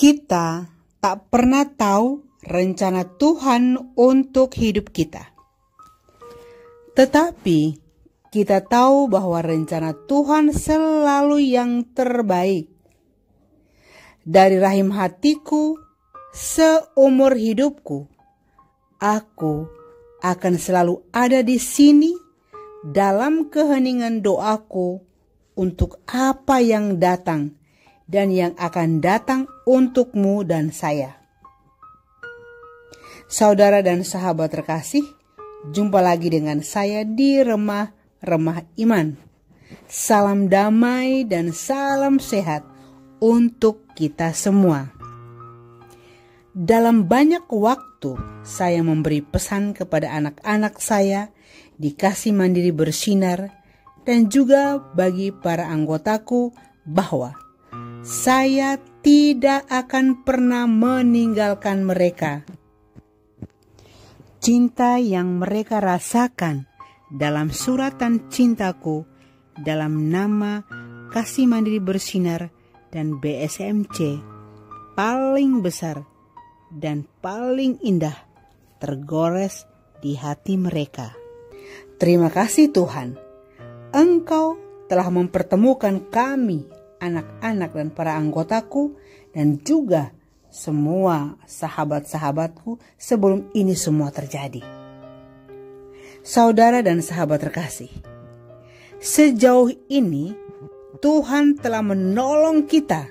Kita tak pernah tahu rencana Tuhan untuk hidup kita. Tetapi kita tahu bahwa rencana Tuhan selalu yang terbaik. Dari rahim hatiku, seumur hidupku, aku akan selalu ada di sini dalam keheningan doaku untuk apa yang datang dan yang akan datang untukmu dan saya. Saudara dan sahabat terkasih, jumpa lagi dengan saya di Remah Iman. Salam damai dan salam sehat untuk kita semua. Dalam banyak waktu saya memberi pesan kepada anak-anak saya di Kasih Mandiri Bersinar dan juga bagi para anggotaku bahwa saya tidak akan pernah meninggalkan mereka. Cinta yang mereka rasakan dalam suratan cintaku dalam nama Kasih Mandiri Bersinar dan BSMC paling besar dan paling indah tergores di hati mereka. Terima kasih Tuhan, Engkau telah mempertemukan kami, anak-anak dan para anggotaku, dan juga semua sahabat-sahabatku sebelum ini semua terjadi. Saudara dan sahabat terkasih, sejauh ini Tuhan telah menolong kita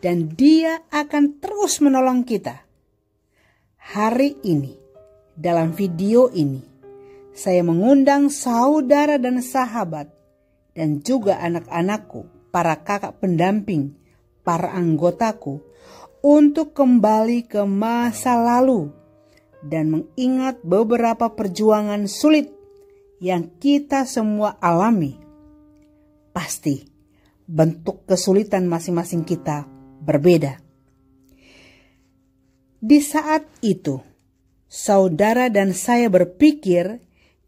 dan Dia akan terus menolong kita. Hari ini, dalam video ini, saya mengundang saudara dan sahabat dan juga anak-anakku, para kakak pendamping, para anggotaku, untuk kembali ke masa lalu dan mengingat beberapa perjuangan sulit yang kita semua alami. Pasti bentuk kesulitan masing-masing kita berbeda. Di saat itu, saudara dan saya berpikir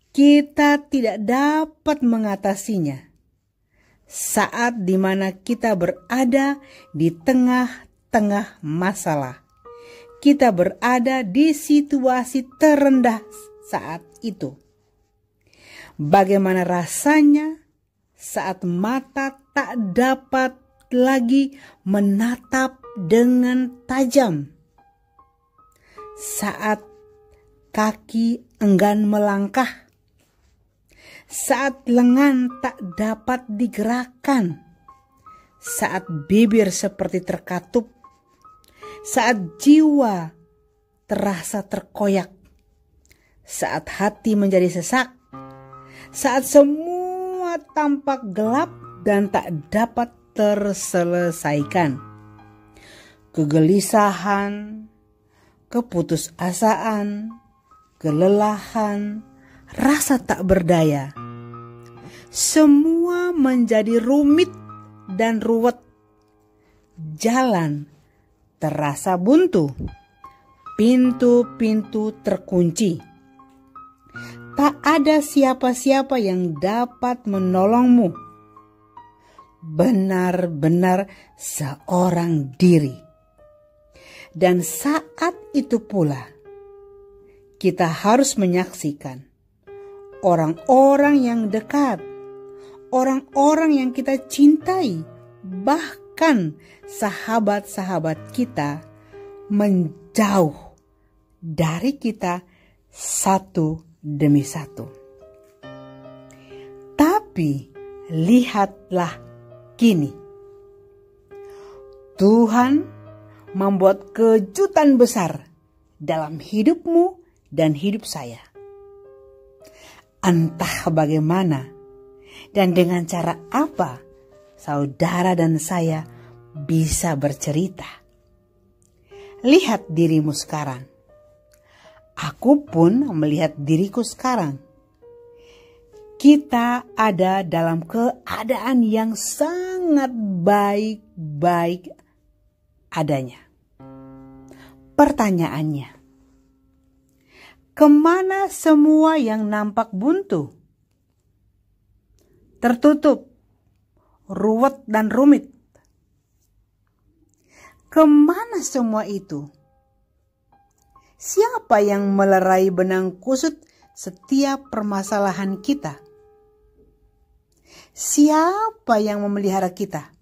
kita tidak dapat mengatasinya. Saat dimana kita berada di tengah-tengah masalah, kita berada di situasi terendah saat itu. Bagaimana rasanya saat mata tak dapat lagi menatap dengan tajam, saat kaki enggan melangkah, saat lengan tak dapat digerakkan, saat bibir seperti terkatup, saat jiwa terasa terkoyak, saat hati menjadi sesak, saat semua tampak gelap dan tak dapat terselesaikan. Kegelisahan, keputusasaan, kelelahan, rasa tak berdaya, semua menjadi rumit dan ruwet. Jalan terasa buntu, pintu-pintu terkunci. Tak ada siapa-siapa yang dapat menolongmu. Benar-benar seorang diri. Dan saat itu pula kita harus menyaksikan orang-orang yang dekat, orang-orang yang kita cintai, bahkan sahabat-sahabat kita menjauh dari kita satu demi satu. Tapi lihatlah kini, Tuhan membuat kejutan besar dalam hidupmu dan hidup saya. Entah bagaimana dan dengan cara apa saudara dan saya bisa bercerita. Lihat dirimu sekarang. Aku pun melihat diriku sekarang. Kita ada dalam keadaan yang sangat baik-baik adanya. Pertanyaannya, kemana semua yang nampak buntu, tertutup, ruwet dan rumit? Kemana semua itu? Siapa yang melerai benang kusut setiap permasalahan kita? Siapa yang memelihara kita?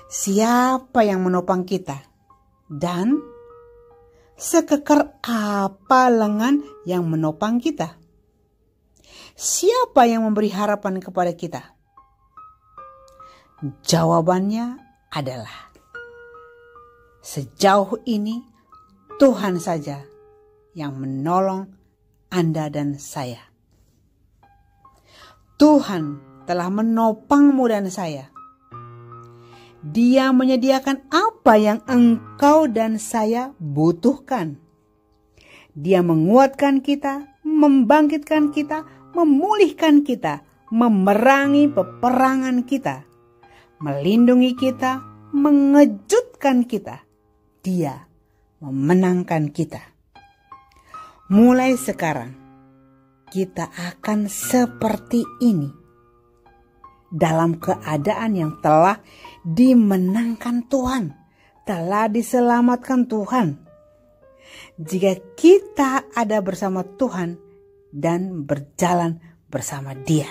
Siapa yang menopang kita? Dan sekekar apa lengan yang menopang kita? Siapa yang memberi harapan kepada kita? Jawabannya adalah sejauh ini Tuhan saja yang menolong Anda dan saya. Tuhan telah menopangmu dan saya. Dia menyediakan apa yang engkau dan saya butuhkan. Dia menguatkan kita, membangkitkan kita, memulihkan kita, memerangi peperangan kita, melindungi kita, mengejutkan kita. Dia memenangkan kita. Mulai sekarang, kita akan seperti ini. Dalam keadaan yang telah dimenangkan Tuhan, telah diselamatkan Tuhan. Jika kita ada bersama Tuhan dan berjalan bersama Dia.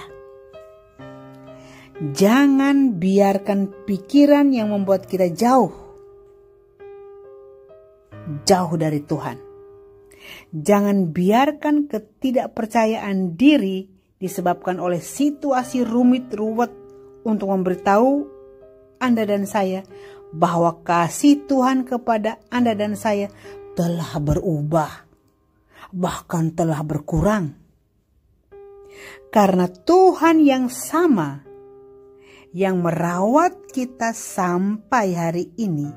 Jangan biarkan pikiran yang membuat kita jauh dari Tuhan. Jangan biarkan ketidakpercayaan diri disebabkan oleh situasi rumit ruwet untuk memberitahu Anda dan saya bahwa kasih Tuhan kepada Anda dan saya telah berubah, bahkan telah berkurang. Karena Tuhan yang sama yang merawat kita sampai hari ini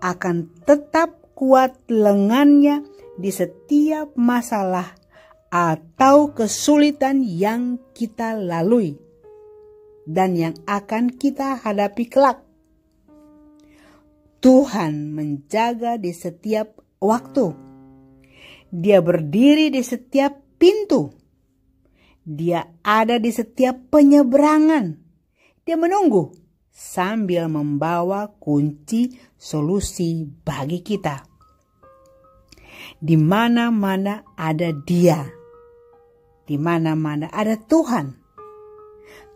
akan tetap kuat lengannya di setiap masalah atau kesulitan yang kita lalui dan yang akan kita hadapi kelak. Tuhan menjaga di setiap waktu. Dia berdiri di setiap pintu. Dia ada di setiap penyeberangan. Dia menunggu sambil membawa kunci solusi bagi kita. Di mana-mana ada Dia. Di mana-mana ada Tuhan.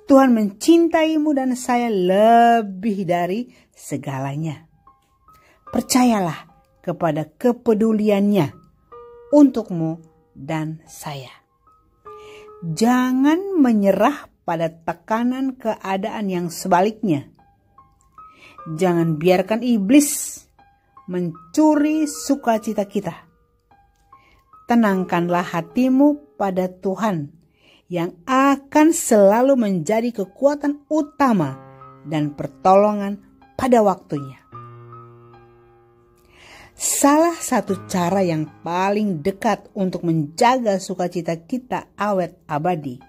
Tuhan mencintaimu dan saya lebih dari segalanya. Percayalah kepada kepeduliannya untukmu dan saya. Jangan menyerah pada tekanan keadaan yang sebaliknya. Jangan biarkan iblis mencuri sukacita kita. Tenangkanlah hatimu pada Tuhan yang akan selalu menjadi kekuatan utama dan pertolongan pada waktunya. Salah satu cara yang paling dekat untuk menjaga sukacita kita awet abadi,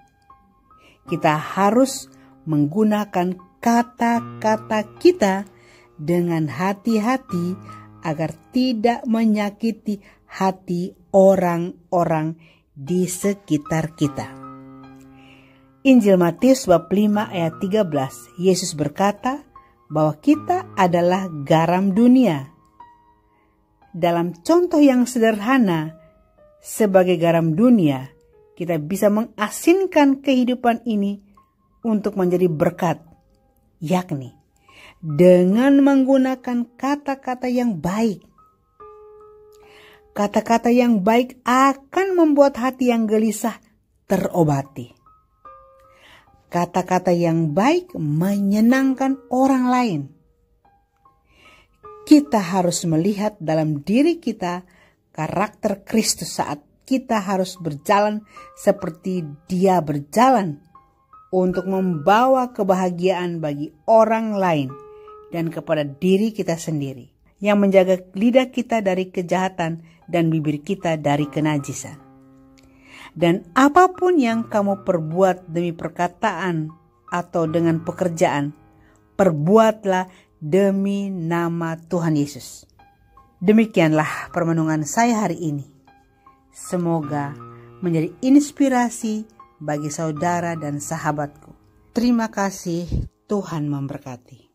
kita harus menggunakan kata-kata kita dengan hati-hati agar tidak menyakiti hati orang-orang di sekitar kita. Injil Matius bab 5 ayat 13, Yesus berkata bahwa kita adalah garam dunia. Dalam contoh yang sederhana, sebagai garam dunia, kita bisa mengasinkan kehidupan ini untuk menjadi berkat, yakni dengan menggunakan kata-kata yang baik. Kata-kata yang baik akan membuat hati yang gelisah terobati. Kata-kata yang baik menyenangkan orang lain. Kita harus melihat dalam diri kita karakter Kristus saat kita harus berjalan seperti Dia berjalan untuk membawa kebahagiaan bagi orang lain dan kepada diri kita sendiri, yang menjaga lidah kita dari kejahatan dan bibir kita dari kenajisan. Dan apapun yang kamu perbuat demi perkataan atau dengan pekerjaan, perbuatlah demi nama Tuhan Yesus. Demikianlah permenungan saya hari ini. Semoga menjadi inspirasi bagi saudara dan sahabatku. Terima kasih, Tuhan memberkati.